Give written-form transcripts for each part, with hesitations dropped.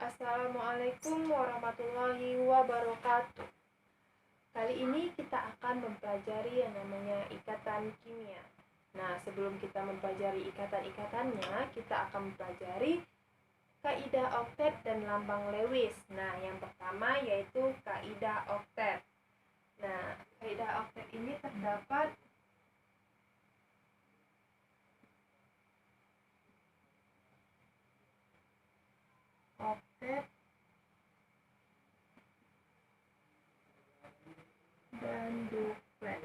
Assalamualaikum warahmatullahi wabarakatuh. Kali ini kita akan mempelajari yang namanya ikatan kimia. Nah, sebelum kita mempelajari ikatan-ikatannya, kita akan mempelajari kaidah oktet dan lambang Lewis. Nah, yang pertama yaitu kaidah oktet. Nah, kaidah oktet ini terdapat oktet dan duplet.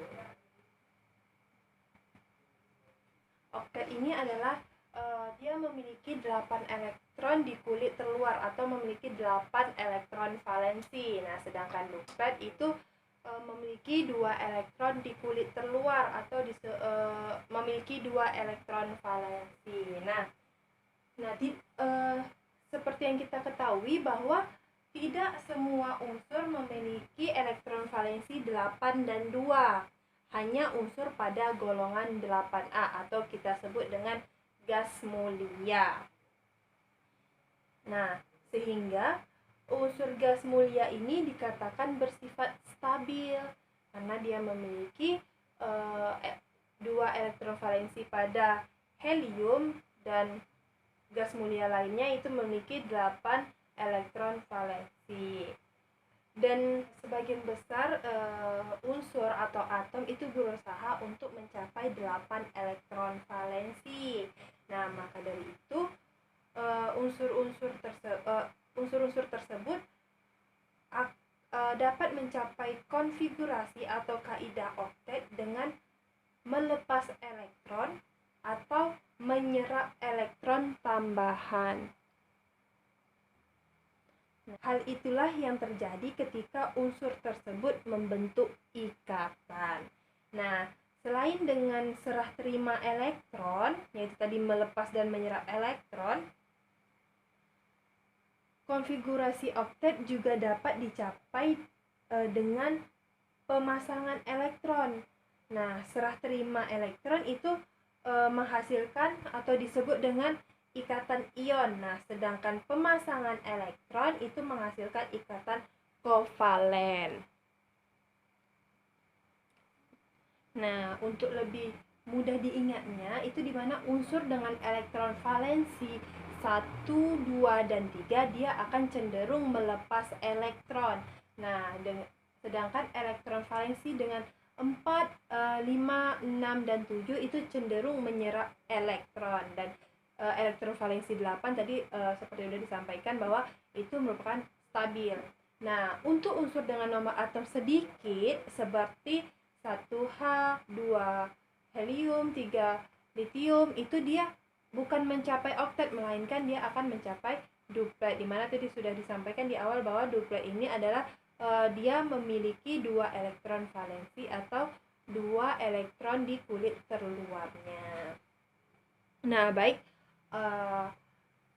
Oktet ini adalah dia memiliki 8 elektron di kulit terluar atau memiliki 8 elektron valensi. Nah, sedangkan duplet itu memiliki 2 elektron di kulit terluar atau memiliki 2 elektron valensi. Nah, seperti yang kita ketahui bahwa tidak semua unsur memiliki elektron valensi 8 dan 2. Hanya unsur pada golongan 8A atau kita sebut dengan gas mulia. Nah, sehingga unsur gas mulia ini dikatakan bersifat stabil karena dia memiliki 2 elektron valensi pada helium, dan gas mulia lainnya itu memiliki 8 elektron valensi. Dan sebagian besar unsur atau atom itu berusaha untuk mencapai 8 elektron valensi. Nah, maka dari itu unsur-unsur tersebut dapat mencapai konfigurasi atau kaidah oktet dengan melepas elektron atau menyerap elektron tambahan. Hal itulah yang terjadi ketika unsur tersebut membentuk ikatan. Nah, selain dengan serah terima elektron, yaitu tadi melepas dan menyerap elektron, konfigurasi oktet juga dapat dicapai dengan pemasangan elektron. Nah, serah terima elektron itu menghasilkan atau disebut dengan ikatan ion. Nah, sedangkan pemasangan elektron itu menghasilkan ikatan kovalen. Nah, untuk lebih mudah diingatnya, itu di mana unsur dengan elektron valensi 1, 2, dan 3 dia akan cenderung melepas elektron. Nah, sedangkan elektron valensi dengan 4, 5, 6, dan 7 itu cenderung menyerap elektron. Dan elektron valensi 8 tadi seperti sudah disampaikan bahwa itu merupakan stabil. Nah, untuk unsur dengan nomor atom sedikit seperti 1H, 2 helium, 3 litium, itu dia bukan mencapai oktet, melainkan dia akan mencapai duplet. Dimana tadi sudah disampaikan di awal bahwa duplet ini adalah dia memiliki 2 elektron valensi atau 2 elektron di kulit terluarnya. Nah, baik,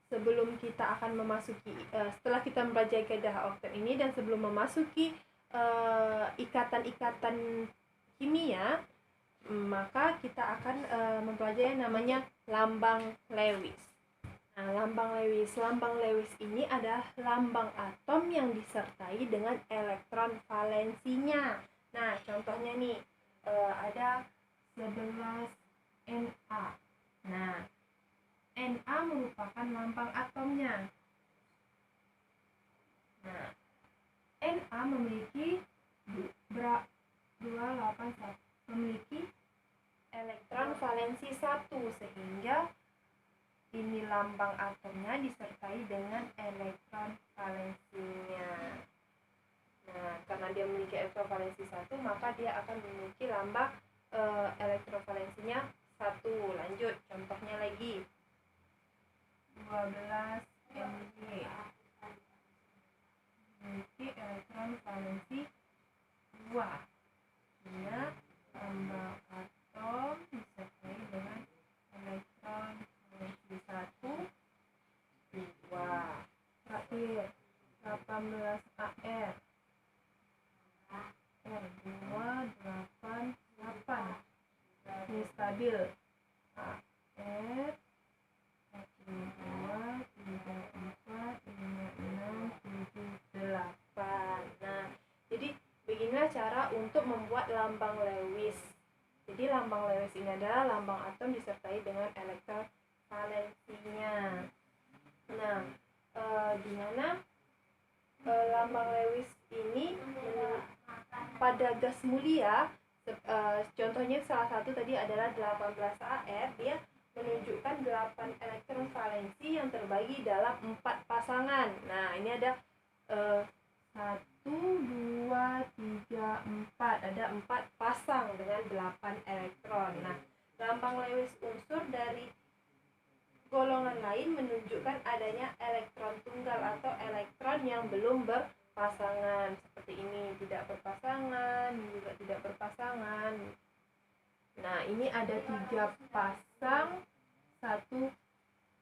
sebelum kita akan memasuki setelah kita mempelajari kaidah oktet ini dan sebelum memasuki ikatan-ikatan kimia, maka kita akan mempelajari yang namanya lambang Lewis. Nah, lambang Lewis ini adalah lambang atom yang disertai dengan elektron valensinya. Nah, contohnya nih ada 11 Na. Nah, Na merupakan lambang atomnya. Nah, Na memiliki 281, memiliki elektron valensi 1, sehingga ini lambang atomnya disertai dengan elektron valensinya. Nah, karena dia memiliki elektron valensi 1, maka dia akan memiliki lambang elektron valensinya 1. Lanjut, contohnya lagi 12 Mg, memiliki elektron valensi 2. Sehingga lambang atom disertai dengan elektron valensi 1, 2. Terakhir 18 Ar, R288. Ini stabil. Ar 1, 2, 3, 4, 5, 6, cara untuk membuat lambang Lewis. Jadi lambang Lewis ini adalah lambang atom disertai dengan elektron valensinya. Nah, di mana lambang Lewis ini pada gas mulia, contohnya salah satu tadi adalah 18Ar, dia menunjukkan 8 elektron valensi yang terbagi dalam 4 pasangan. Nah, ini ada 1, 2, 3, 4. Ada 4 pasang dengan 8 elektron. Nah, lambang Lewis unsur dari golongan lain menunjukkan adanya elektron tunggal atau elektron yang belum berpasangan. Seperti ini, tidak berpasangan, juga tidak berpasangan. Nah, ini ada 3 pasang, 1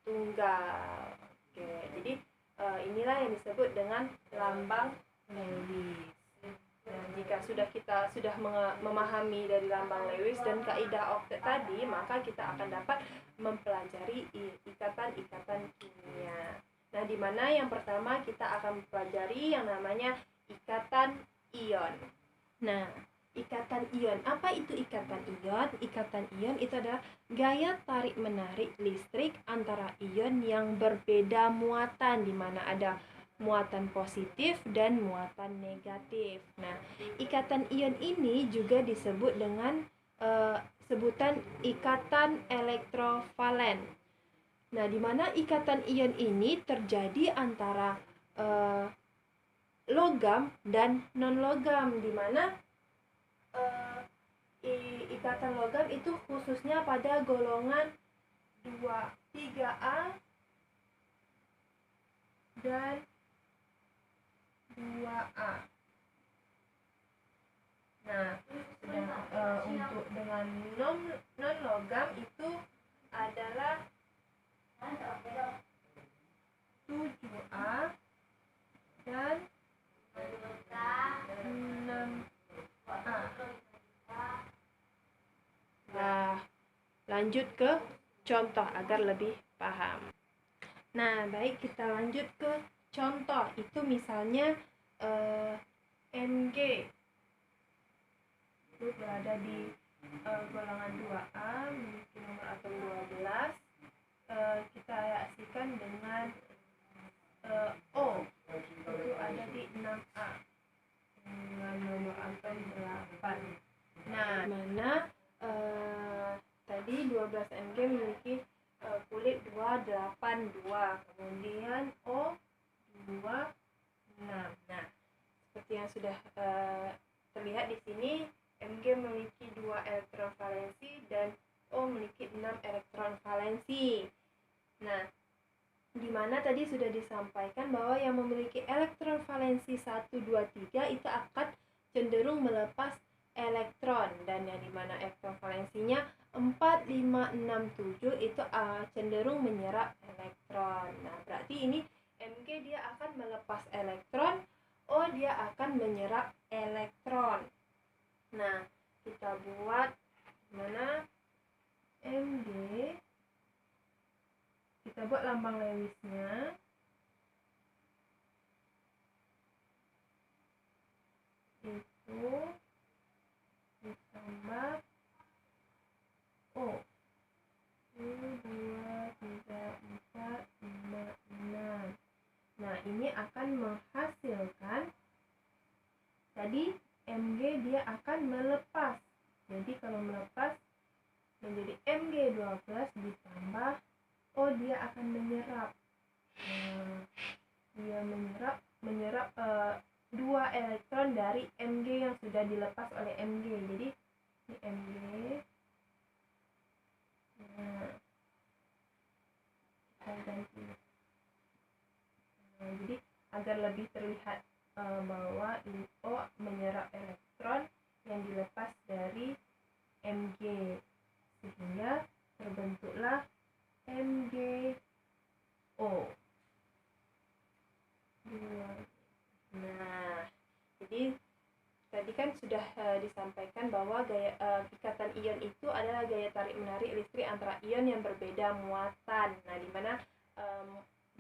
tunggal. Oke, jadi inilah yang disebut dengan lambang Lewis. Nah, jika kita sudah memahami dari lambang Lewis dan kaidah oktet tadi, maka kita akan dapat mempelajari ikatan-ikatan kimia. Nah, di mana yang pertama kita akan mempelajari yang namanya ikatan ion. Nah, ikatan ion. Apa itu ikatan ion? Ikatan ion itu adalah gaya tarik-menarik listrik antara ion yang berbeda muatan, di mana ada muatan positif dan muatan negatif. Nah, ikatan ion ini juga disebut dengan sebutan ikatan elektrovalen. Nah, di mana ikatan ion ini terjadi antara logam dan non-logam, di mana ikatan logam itu khususnya pada golongan 3A dan 2A. Nah, untuk dengan non-logam itu adalah 7A dan 6A. Nah, lanjut ke contoh agar lebih paham. Nah, baik, kita lanjut ke contoh. Itu misalnya Mg itu berada di golongan 2A, memiliki nomor atom 12. Kita reaksikan dengan O, itu ada di 6A dengan nomor atom 8. Nah, mana tadi 12 Mg memiliki kulit 282, kemudian O 26. Nah, seperti yang sudah terlihat di sini, Mg memiliki 2 elektron valensi dan O memiliki 6 elektron valensi. Nah, di mana tadi sudah disampaikan bahwa yang memiliki elektron valensi 1, 2, 3 itu akan cenderung melepas elektron, dan yang dimana elektron valensinya 4, 5, 6, 7 itu cenderung menyerap elektron. Nah, berarti ini Mg dia akan melepas elektron, O dia akan menyerap elektron. Nah, kita buat mana Mg, kita buat lambang Lewisnya. Itu ditambah O 1, 2, 3, 4, 5, 6. Nah, ini akan menghasilkan tadi Mg dia akan melepas. Jadi kalau melepas menjadi Mg12 ditambah O dia akan menyerap. Dia menyerap 2 elektron dari Mg yang sudah dilepas oleh Mg. Jadi ini Mg. Nah, kita ganti. Jadi agar lebih terlihat bahwa O menyerap elektron yang dilepas dari Mg, sehingga terbentuklah MgO. Nah, jadi tadi kan sudah disampaikan bahwa gaya ikatan ion itu adalah gaya tarik menarik listrik antara ion yang berbeda muatan. Nah, di mana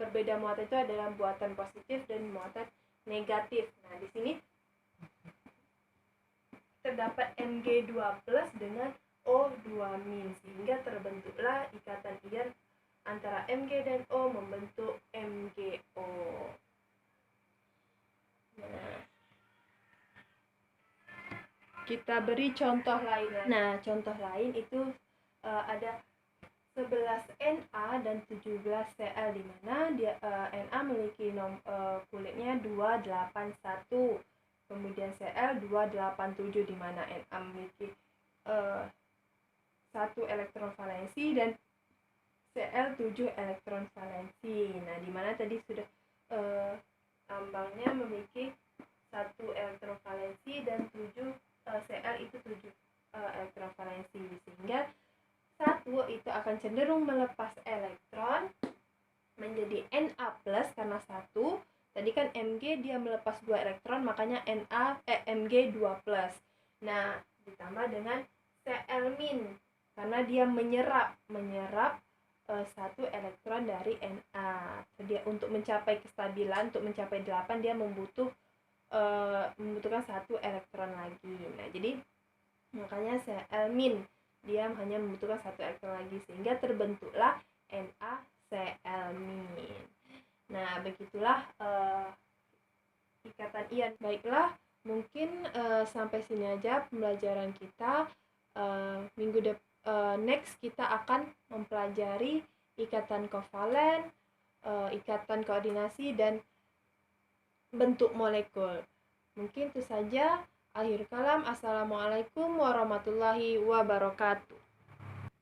berbeda muatan itu adalah muatan positif dan muatan negatif. Nah, di sini terdapat Mg2+ dengan O2- sehingga terbentuklah ikatan ion antara Mg dan O membentuk MgO. Nah, kita beri contoh lain. Nah, contoh lain itu ada 11 Na dan 17 Cl, di mana dia Na memiliki kulitnya 281, kemudian Cl 287, di mana Na memiliki 1 elektron valensi dan Cl 7 elektron valensi. Nah, di mana tadi sudah ambangnya memiliki 1 elektron valensi dan 7 Cl itu 7 elektron valensi, sehingga satu itu akan cenderung melepas elektron menjadi Na+ karena 1. Tadi kan Mg dia melepas 2 elektron, makanya Mg2+. Nah, ditambah dengan Cl- karena dia menyerap 1 elektron dari Na. Dia untuk mencapai kestabilan, untuk mencapai 8, dia membutuhkan 1 elektron lagi. Nah, jadi makanya Cl- dia hanya membutuhkan 1 elektron lagi, sehingga terbentuklah NaCl-. Nah, begitulah ikatan ion. Baiklah, mungkin sampai sini aja pembelajaran kita. Next kita akan mempelajari ikatan kovalen, ikatan koordinasi, dan bentuk molekul. Mungkin itu saja. Akhir kalam, assalamualaikum warahmatullahi wabarakatuh.